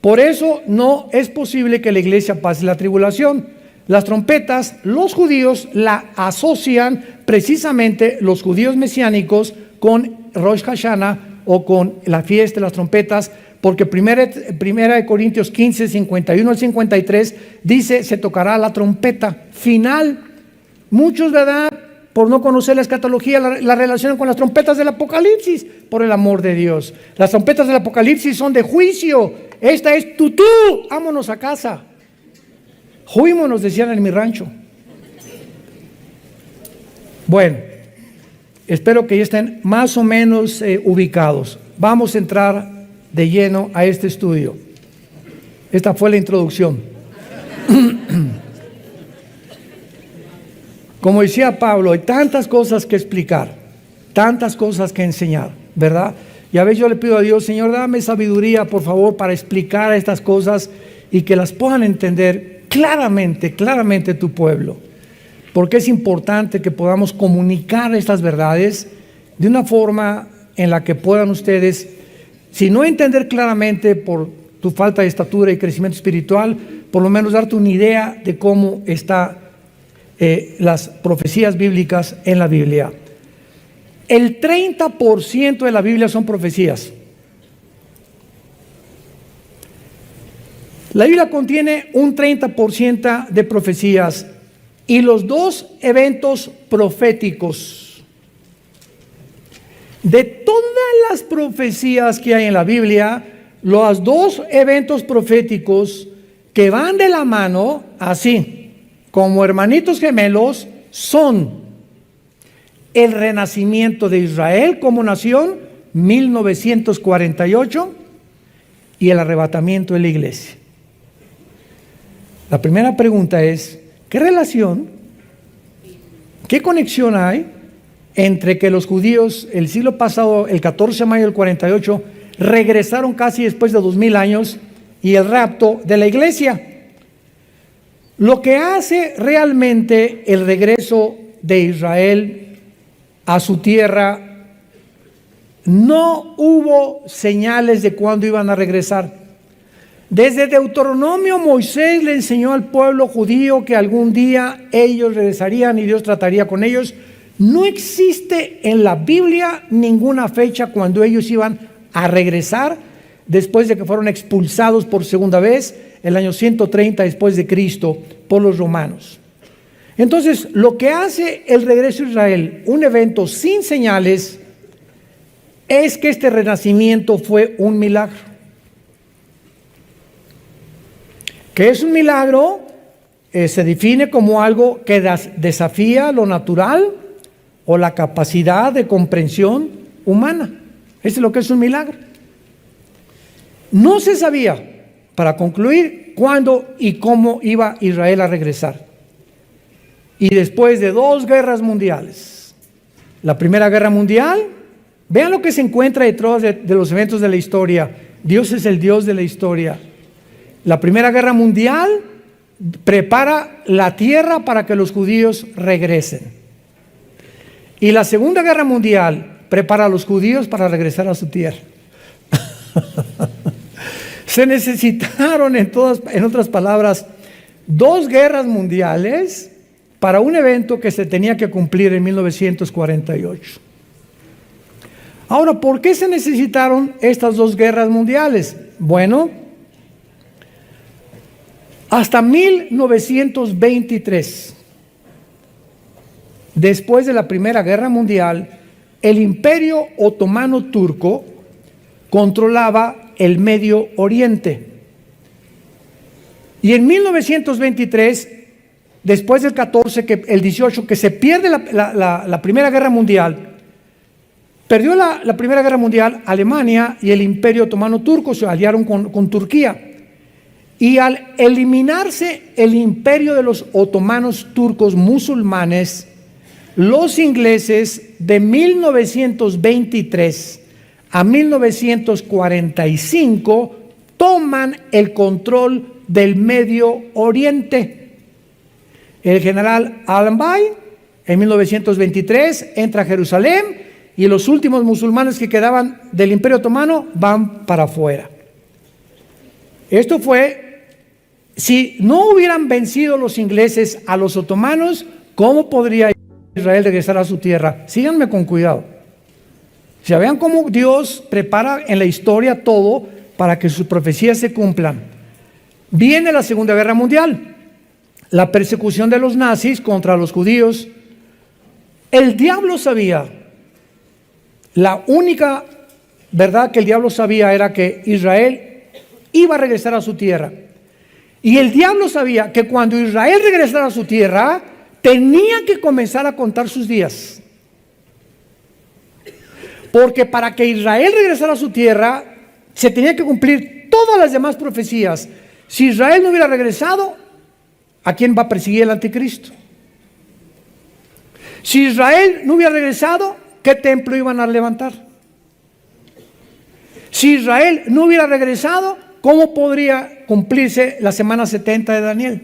Por eso no es posible que la iglesia pase la tribulación. Las trompetas, los judíos la asocian precisamente, los judíos mesiánicos, con Rosh Hashanah o con la fiesta de las trompetas, porque primera de Corintios 15, 51 al 53, dice, se tocará la trompeta final. Muchos, ¿verdad?, por no conocer la escatología, la relacionan con las trompetas del Apocalipsis. Por el amor de Dios, las trompetas del Apocalipsis son de juicio. Esta es tutú, vámonos a casa. Juímonos, decían en mi rancho. Bueno, espero que ya estén más o menos ubicados. Vamos a entrar de lleno a este estudio. Esta fue la introducción. Como decía Pablo, hay tantas cosas que explicar, tantas cosas que enseñar, ¿verdad? Y a veces yo le pido a Dios, Señor, dame sabiduría, por favor, para explicar estas cosas y que las puedan entender claramente tu pueblo. Porque es importante que podamos comunicar estas verdades de una forma en la que puedan ustedes, si no entender claramente por tu falta de estatura y crecimiento espiritual, por lo menos darte una idea de cómo está las profecías bíblicas en la Biblia. El 30% de la Biblia son profecías. La Biblia contiene un 30% de profecías y los 2 eventos proféticos. De todas las profecías que hay en la Biblia, los 2 eventos proféticos que van de la mano, así, como hermanitos gemelos, son el renacimiento de Israel como nación, 1948, y el arrebatamiento de la iglesia. La primera pregunta es, ¿qué relación, qué conexión hay entre que los judíos el siglo pasado, el 14 de mayo del 48, regresaron casi después de 2000 años y el rapto de la iglesia? Lo que hace realmente el regreso de Israel a su tierra, no hubo señales de cuándo iban a regresar. Desde Deuteronomio, Moisés le enseñó al pueblo judío que algún día ellos regresarían y Dios trataría con ellos. No existe en la Biblia ninguna fecha cuando ellos iban a regresar después de que fueron expulsados por segunda vez, el año 130 después de Cristo, por los romanos. Entonces, lo que hace el regreso a Israel, un evento sin señales, es que este renacimiento fue un milagro. ¿Qué es un milagro? Se define como algo que desafía lo natural o la capacidad de comprensión humana. Eso es lo que es un milagro. No se sabía, para concluir, cuándo y cómo iba Israel a regresar. Y después de 2 guerras mundiales, la Primera Guerra Mundial, vean lo que se encuentra detrás de los eventos de la historia. Dios es el Dios de la historia. La Primera Guerra Mundial prepara la tierra para que los judíos regresen. Y la Segunda Guerra Mundial prepara a los judíos para regresar a su tierra. Se necesitaron, en otras palabras, 2 guerras mundiales para un evento que se tenía que cumplir en 1948. Ahora, ¿por qué se necesitaron estas 2 guerras mundiales? Bueno, hasta 1923, después de la Primera Guerra Mundial, el Imperio Otomano Turco controlaba el Medio Oriente. Y en 1923, después del 14, el 18, que se pierde la Primera Guerra Mundial, perdió la Primera Guerra Mundial Alemania y el Imperio Otomano Turco se aliaron con Turquía. Y al eliminarse el imperio de los otomanos turcos musulmanes, los ingleses de 1923 a 1945 toman el control del Medio Oriente. El general Allenby en 1923 entra a Jerusalén y los últimos musulmanes que quedaban del Imperio Otomano van para afuera. Esto fue, si no hubieran vencido los ingleses a los otomanos, ¿cómo podría Israel regresar a su tierra? Síganme con cuidado. Ya vean cómo Dios prepara en la historia todo para que sus profecías se cumplan. Viene la Segunda Guerra Mundial, la persecución de los nazis contra los judíos. El diablo sabía, la única verdad que el diablo sabía era que Israel iba a regresar a su tierra. Y el diablo sabía que cuando Israel regresara a su tierra, tenía que comenzar a contar sus días. Porque para que Israel regresara a su tierra, se tenía que cumplir todas las demás profecías. Si Israel no hubiera regresado, ¿a quién va a perseguir el anticristo? Si Israel no hubiera regresado, ¿qué templo iban a levantar? Si Israel no hubiera regresado, ¿cómo podría cumplirse la semana 70 de Daniel?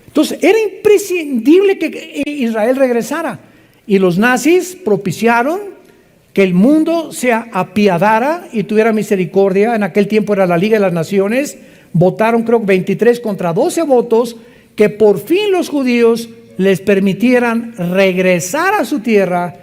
Entonces, era imprescindible que Israel regresara. Y los nazis propiciaron que el mundo se apiadara y tuviera misericordia. En aquel tiempo era la Liga de las Naciones. Votaron, creo, 23 contra 12 votos, que por fin los judíos les permitieran regresar a su tierra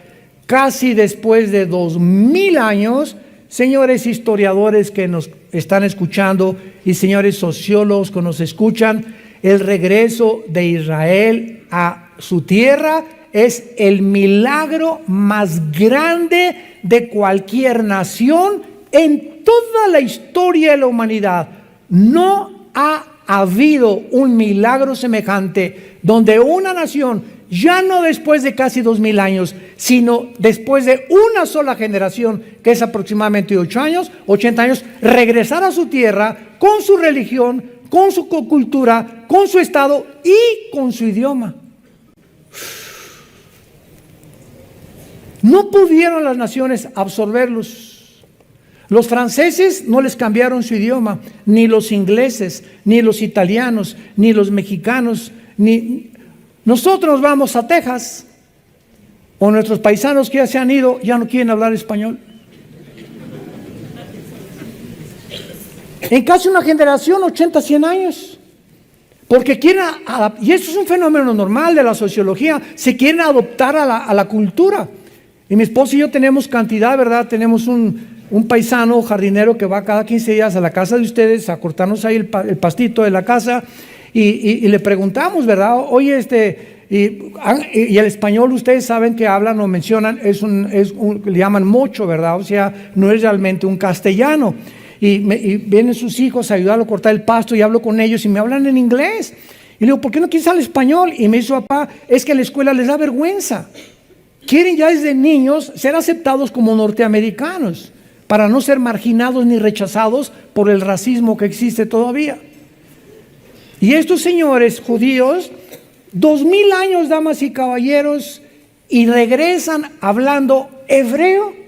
casi después de 2000 años. Señores historiadores que nos están escuchando y señores sociólogos que nos escuchan, el regreso de Israel a su tierra es el milagro más grande de cualquier nación en toda la historia de la humanidad. No ha habido un milagro semejante donde una nación, ya no después de casi 2000 años, sino después de una sola generación, que es aproximadamente 80 años, regresar a su tierra con su religión, con su cultura, con su estado y con su idioma. No pudieron las naciones absorberlos. Los franceses no les cambiaron su idioma, ni los ingleses, ni los italianos, ni los mexicanos, ni... Nosotros vamos a Texas, o nuestros paisanos que ya se han ido, ya no quieren hablar español. En casi una generación, 80, 100 años. Porque quieren, y esto es un fenómeno normal de la sociología, se quieren adoptar a la cultura. Y mi esposo y yo tenemos cantidad, ¿verdad? Tenemos un paisano jardinero que va cada 15 días a la casa de ustedes a cortarnos ahí el pastito de la casa y le preguntamos, ¿verdad? Oye, y el español ustedes saben que hablan o mencionan, le llaman mocho, ¿verdad? O sea, no es realmente un castellano. Y vienen sus hijos a ayudarlo a cortar el pasto y hablo con ellos y me hablan en inglés. Y le digo, ¿por qué no quieres hablar español? Y me dice, papá, es que a la escuela les da vergüenza. Quieren ya desde niños ser aceptados como norteamericanos para no ser marginados ni rechazados por el racismo que existe todavía. Y estos señores judíos, 2000 años, damas y caballeros, y regresan hablando hebreo.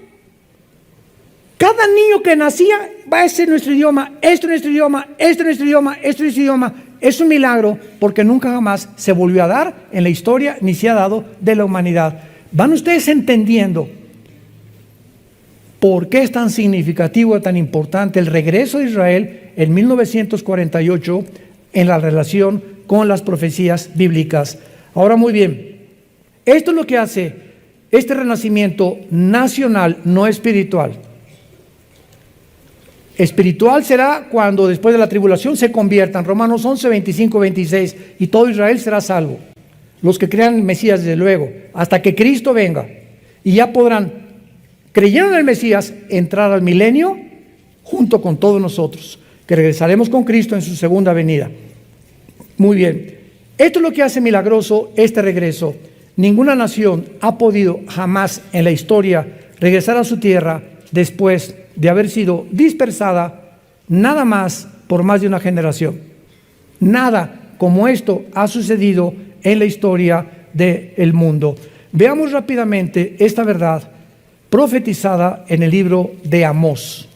Cada niño que nacía, va, este es nuestro idioma, esto es nuestro idioma, esto es nuestro idioma, esto es nuestro idioma. Es un milagro porque nunca jamás se volvió a dar en la historia ni se ha dado de la humanidad. ¿Van ustedes entendiendo por qué es tan significativo, tan importante el regreso de Israel en 1948 en la relación con las profecías bíblicas? Ahora, muy bien, esto es lo que hace este renacimiento nacional, no espiritual. Espiritual será cuando después de la tribulación se conviertan, Romanos 11, 25, 26, y todo Israel será salvo. Los que crean en el Mesías, desde luego, hasta que Cristo venga. Y ya podrán, creyendo en el Mesías, entrar al milenio junto con todos nosotros, que regresaremos con Cristo en su segunda venida. Muy bien, esto es lo que hace milagroso este regreso. Ninguna nación ha podido jamás en la historia regresar a su tierra después de haber sido dispersada nada más por más de una generación. Nada como esto ha sucedido en la historia del mundo. Veamos rápidamente esta verdad profetizada en el libro de Amós,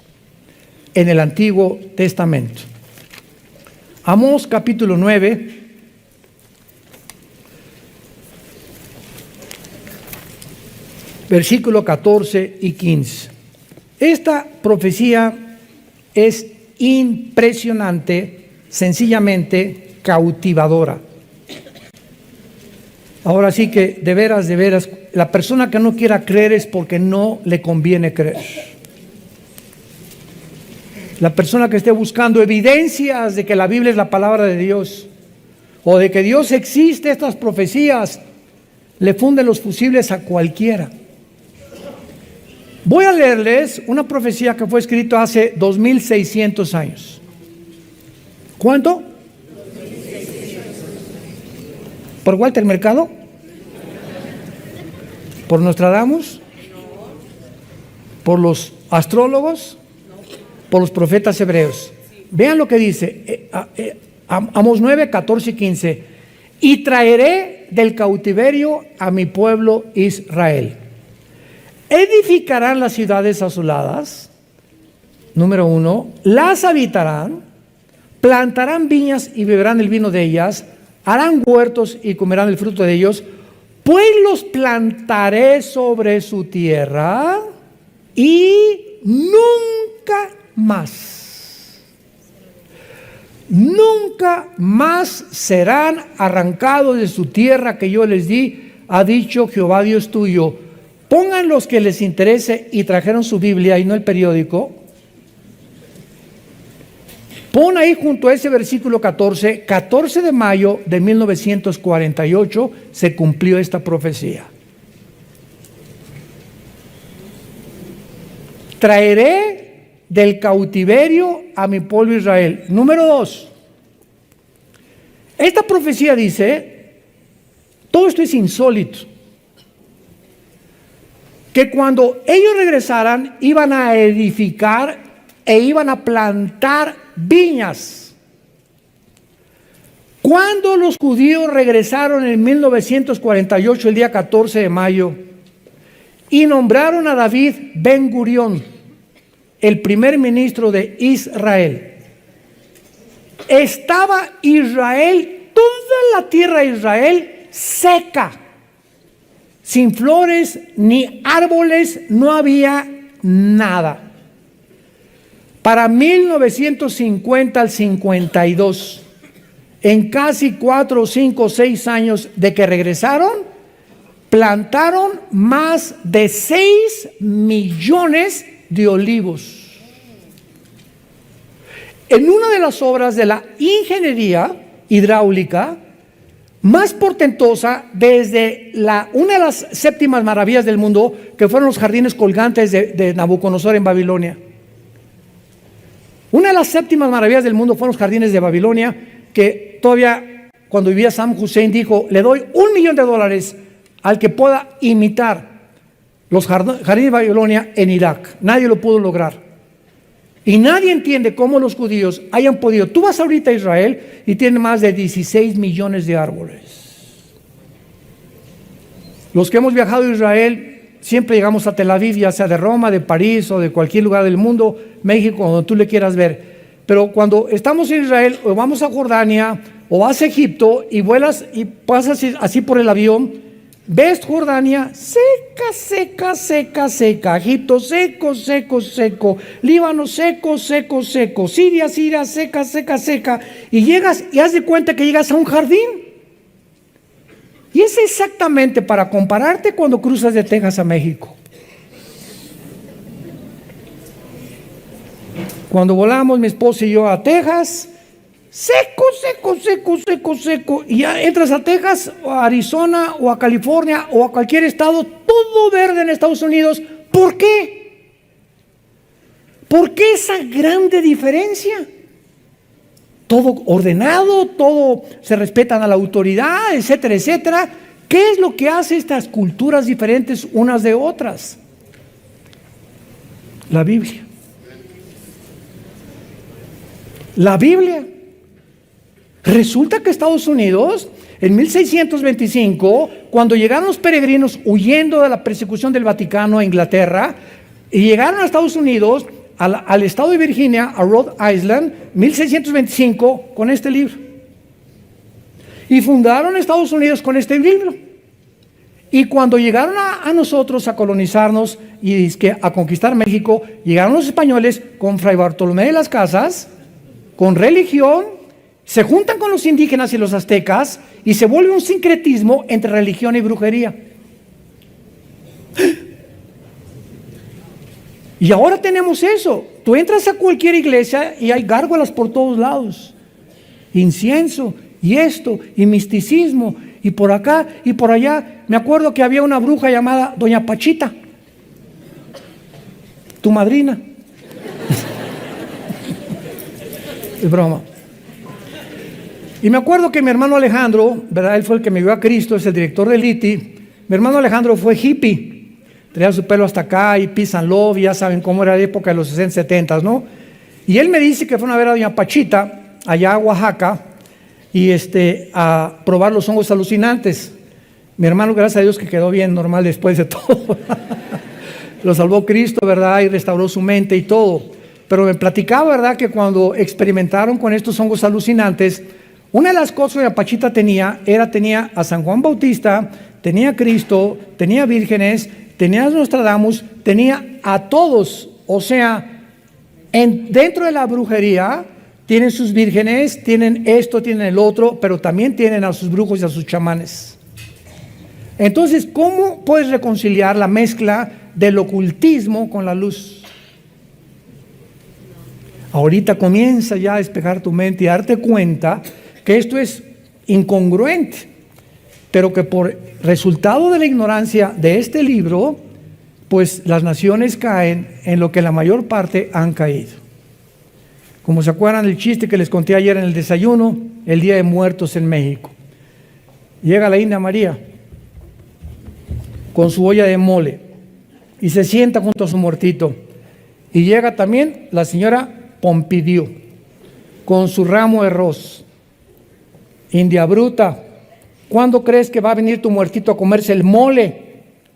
en el Antiguo Testamento. Amós capítulo 9, versículo 14 y 15. Esta profecía es impresionante, sencillamente cautivadora. Ahora sí que de veras, la persona que no quiera creer es porque no le conviene creer. La persona que esté buscando evidencias de que la Biblia es la palabra de Dios o de que Dios existe, estas profecías le funden los fusibles a cualquiera. Voy a leerles una profecía que fue escrita hace 2600 años. ¿Cuánto? ¿Por Walter Mercado? ¿Por Nostradamus? ¿Por los astrólogos? ¿Por los profetas hebreos? Vean lo que dice Amós 9, 14 y 15. Y traeré del cautiverio a mi pueblo Israel. Edificarán las ciudades asoladas, número 1, las habitarán, plantarán viñas y beberán el vino de ellas, harán huertos y comerán el fruto de ellos, pues los plantaré sobre su tierra y nunca más serán arrancados de su tierra que yo les di, ha dicho Jehová Dios tuyo. Pongan los que les interese y trajeron su Biblia y no el periódico. Pon ahí junto a ese versículo 14 de mayo de 1948 se cumplió esta profecía. Traeré del cautiverio a mi pueblo Israel. Número 2. Esta profecía dice, todo esto es insólito, que cuando ellos regresaran iban a edificar e iban a plantar viñas. Cuando los judíos regresaron en 1948, el día 14 de mayo, y nombraron a David Ben Gurión, el primer ministro de Israel, estaba Israel, toda la tierra de Israel, seca, sin flores ni árboles, no había nada. Para 1950 al 52, en casi 4, 5, 6 años de que regresaron, plantaron más de 6 millones de olivos. En una de las obras de la ingeniería hidráulica más portentosa desde una de las séptimas maravillas del mundo, que fueron los jardines colgantes de Nabucodonosor en Babilonia. Una de las séptimas maravillas del mundo fueron los jardines de Babilonia, que todavía cuando vivía Saddam Hussein dijo: le doy $1 millón al que pueda imitar los jardines de Babilonia en Irak. Nadie lo pudo lograr. Y nadie entiende cómo los judíos hayan podido. Tú vas ahorita a Israel y tiene más de 16 millones de árboles. Los que hemos viajado a Israel, siempre llegamos a Tel Aviv, ya sea de Roma, de París o de cualquier lugar del mundo, México, donde tú le quieras ver. Pero cuando estamos en Israel, o vamos a Jordania, o vas a Egipto y vuelas y pasas así por el avión, ves Jordania seca, seca, seca, seca. Egipto seco, seco, seco. Líbano seco, seco, seco. Siria, Siria seca, seca, seca. Y llegas y haz de cuenta que llegas a un jardín. Y es exactamente para compararte cuando cruzas de Texas a México. Cuando volamos mi esposa y yo a Texas, seco, seco, seco, seco, seco. Y ya entras a Texas, o a Arizona, o a California, o a cualquier estado, todo verde en Estados Unidos. ¿Por qué? ¿Por qué esa grande diferencia? Todo ordenado, todo se respetan a la autoridad, etcétera, etcétera. ¿Qué es lo que hace estas culturas diferentes unas de otras? La Biblia. La Biblia. Resulta que Estados Unidos, en 1625, cuando llegaron los peregrinos huyendo de la persecución del Vaticano a Inglaterra, y llegaron a Estados Unidos, al estado de Virginia, a Rhode Island, 1625, con este libro. Y fundaron Estados Unidos con este libro. Y cuando llegaron a nosotros a colonizarnos y a conquistar México, llegaron los españoles con Fray Bartolomé de las Casas, con religión, se juntan con los indígenas y los aztecas y se vuelve un sincretismo entre religión y brujería. Y ahora tenemos eso. Tú entras a cualquier iglesia y hay gárgolas por todos lados, incienso y esto y misticismo y por acá y por allá. Me acuerdo que había una bruja llamada Doña Pachita, tu madrina. Es broma. Y me acuerdo que mi hermano Alejandro, ¿verdad? Él fue el que me vio a Cristo, es el director del ITI. Mi hermano Alejandro fue hippie, traía su pelo hasta acá y peace and love, ya saben cómo era la época de los 60, 70, ¿no? Y él me dice que fueron a ver a Doña Pachita, allá a Oaxaca, y a probar los hongos alucinantes. Mi hermano, gracias a Dios, que quedó bien, normal después de todo. Lo salvó Cristo, ¿verdad? Y restauró su mente y todo. Pero me platicaba, ¿verdad?, que cuando experimentaron con estos hongos alucinantes, una de las cosas que la Pachita tenía a San Juan Bautista, tenía a Cristo, tenía vírgenes, tenía a Nostradamus, tenía a todos. O sea, dentro de la brujería tienen sus vírgenes, tienen esto, tienen el otro, pero también tienen a sus brujos y a sus chamanes. Entonces, ¿cómo puedes reconciliar la mezcla del ocultismo con la luz? Ahorita comienza ya a despejar tu mente y a darte cuenta que esto es incongruente, pero que por resultado de la ignorancia de este libro, pues las naciones caen en lo que la mayor parte han caído. Como se acuerdan del chiste que les conté ayer en el desayuno, el Día de Muertos en México. Llega la India María con su olla de mole y se sienta junto a su muertito. Y llega también la señora Pompidou con su ramo de arroz. India bruta, ¿cuándo crees que va a venir tu muertito a comerse el mole?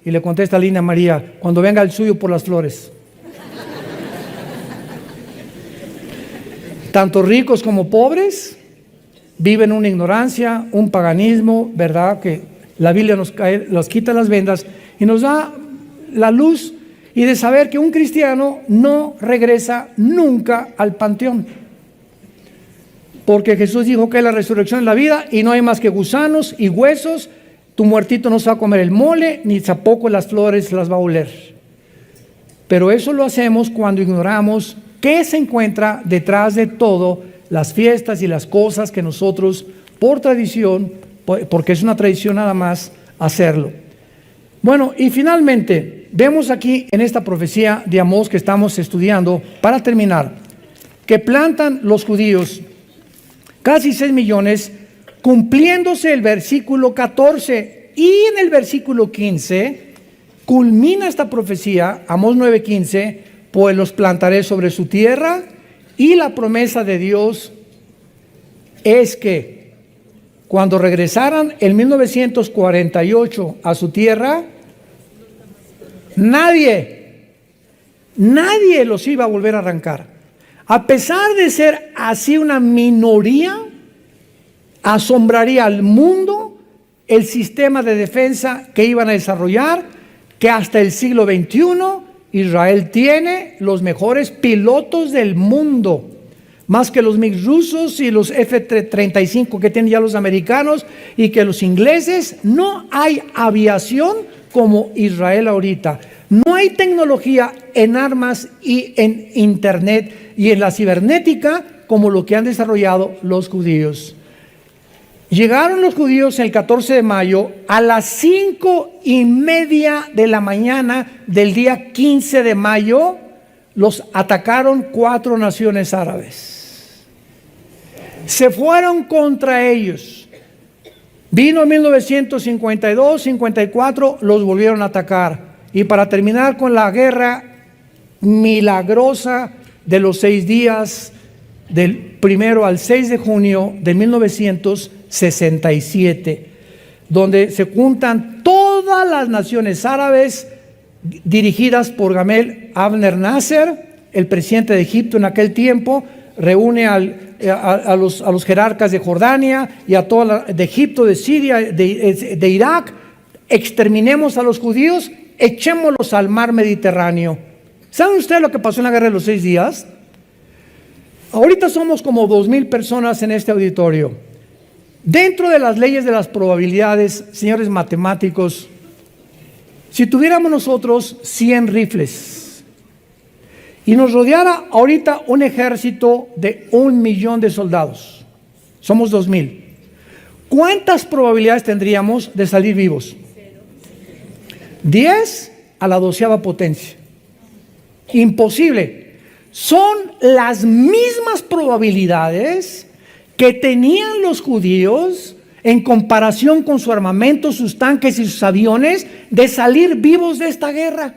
Y le contesta la India María: cuando venga el suyo por las flores. Tanto ricos como pobres viven una ignorancia, un paganismo, ¿verdad? Que la Biblia nos quita las vendas y nos da la luz. y de saber que un cristiano no regresa nunca al panteón. Porque Jesús dijo que es la resurrección de la vida y no hay más que gusanos y huesos. Tu muertito no se va a comer el mole, ni tampoco las flores las va a oler. Pero eso lo hacemos cuando ignoramos qué se encuentra detrás de todo, las fiestas y las cosas que nosotros, por tradición, porque es una tradición nada más, hacerlo. Bueno, y finalmente, vemos aquí en esta profecía de Amós que estamos estudiando, para terminar, que plantan los judíos casi 6 millones, cumpliéndose el versículo 14, y en el versículo 15 culmina esta profecía, Amós 9:15, pues los plantaré sobre su tierra, y la promesa de Dios es que cuando regresaran en 1948 a su tierra, nadie los iba a volver a arrancar. A pesar de ser así una minoría, asombraría al mundo el sistema de defensa que iban a desarrollar, que hasta el siglo XXI Israel tiene los mejores pilotos del mundo, más que los MiG rusos y los F-35 que tienen ya los americanos y que los ingleses. No hay aviación como Israel ahorita. No hay tecnología en armas y en internet y en la cibernética como lo que han desarrollado los judíos. Llegaron los judíos el 14 de mayo a las 5:30 de la mañana del día 15 de mayo. Los atacaron 4 naciones árabes. Se fueron contra ellos. Vino 1952, 54, los volvieron a atacar. Y para terminar con la guerra milagrosa de los 6 días, del 1 al 6 de junio de 1967, donde se juntan todas las naciones árabes dirigidas por Gamal Abdel Nasser, el presidente de Egipto en aquel tiempo, reúne a los jerarcas de Jordania y a toda de Egipto, de Siria, de Irak. Exterminemos a los judíos, echémoslos al mar Mediterráneo. ¿Saben ustedes lo que pasó en la guerra de los 6 días? Ahorita somos como 2,000 personas en este auditorio. Dentro de las leyes de las probabilidades, señores matemáticos, si tuviéramos nosotros 100 rifles y nos rodeara ahorita un ejército de 1,000,000 de soldados, somos 2,000, ¿cuántas probabilidades tendríamos de salir vivos? 10 a la 12ª potencia. Imposible. Son las mismas probabilidades que tenían los judíos en comparación con su armamento, sus tanques y sus aviones, de salir vivos de esta guerra.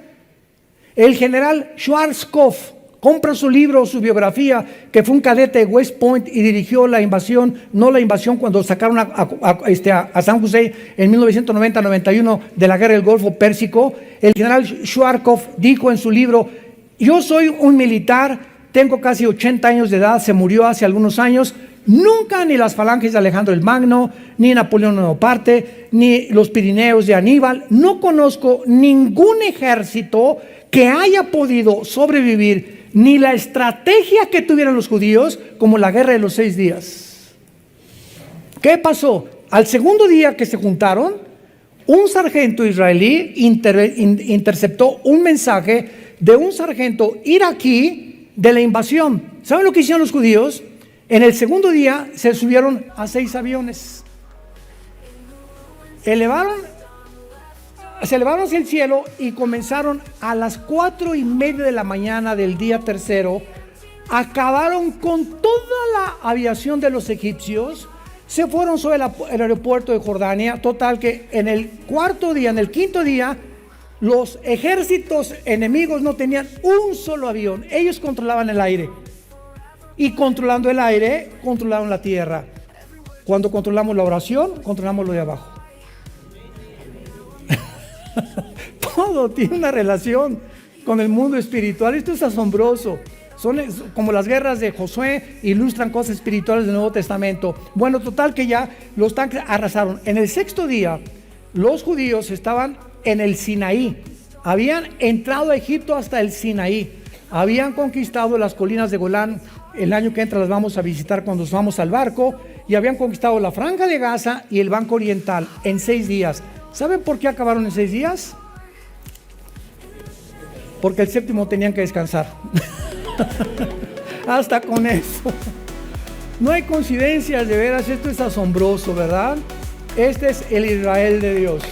El general Schwarzkopf compra su libro, su biografía, que fue un cadete de West Point y dirigió la invasión, no la invasión cuando sacaron a San José en 1990-91 de la guerra del Golfo Pérsico. El general Schwarzkopf dijo en su libro: yo soy un militar, tengo casi 80 años de edad, se murió hace algunos años. Nunca ni las falanges de Alejandro el Magno, ni Napoleón Bonaparte, ni los Pirineos de Aníbal, no conozco ningún ejército que haya podido sobrevivir, ni la estrategia que tuvieron los judíos, como la guerra de los 6 días. ¿Qué pasó? Al segundo día que se juntaron, un sargento israelí interceptó un mensaje de un sargento iraquí de la invasión. ¿Saben lo que hicieron los judíos? En el segundo día se subieron a 6 aviones. Se elevaron hacia el cielo y comenzaron a las 4:30 de la mañana del día tercero. Acabaron con toda la aviación de los egipcios. Se fueron sobre el aeropuerto de Jordania. Total que en el quinto día, los ejércitos enemigos no tenían un solo avión. Ellos controlaban el aire. Y controlando el aire, controlaron la tierra. Cuando controlamos la oración, controlamos lo de abajo. Todo tiene una relación con el mundo espiritual. Esto es asombroso. Son como las guerras de Josué, ilustran cosas espirituales del Nuevo Testamento. Bueno, total que ya los tanques arrasaron. En el 6º día, los judíos estaban en el Sinaí, Habían entrado a Egipto hasta el Sinaí. Habían conquistado las colinas de Golán. El año que entra las vamos a visitar cuando nos vamos al barco. Y habían conquistado la Franja de Gaza y el Banco Oriental en 6 días. ¿Saben por qué acabaron en 6 días? Porque el séptimo tenían que descansar. Hasta con eso. No hay coincidencias, de veras, esto es asombroso, ¿verdad? Este es el Israel de Dios.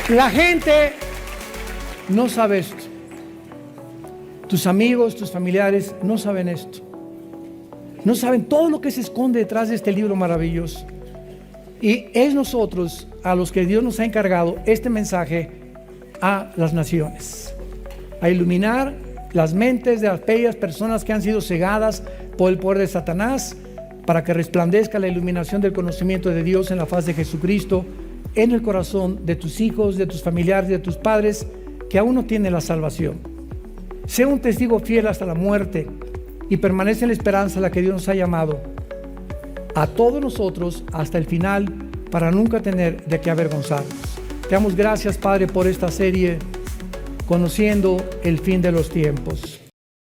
La gente no sabe esto. Tus amigos, tus familiares no saben esto. No saben todo lo que se esconde detrás de este libro maravilloso. Y es nosotros a los que Dios nos ha encargado este mensaje a las naciones. A iluminar las mentes de aquellas personas que han sido cegadas por el poder de Satanás, para que resplandezca la iluminación del conocimiento de Dios en la faz de Jesucristo, en el corazón de tus hijos, de tus familiares, de tus padres, que aún no tienen la salvación. Sé un testigo fiel hasta la muerte y permanece en la esperanza a la que Dios nos ha llamado a todos nosotros hasta el final, para nunca tener de qué avergonzarnos. Te damos gracias, Padre, por esta serie, Conociendo el fin de los tiempos.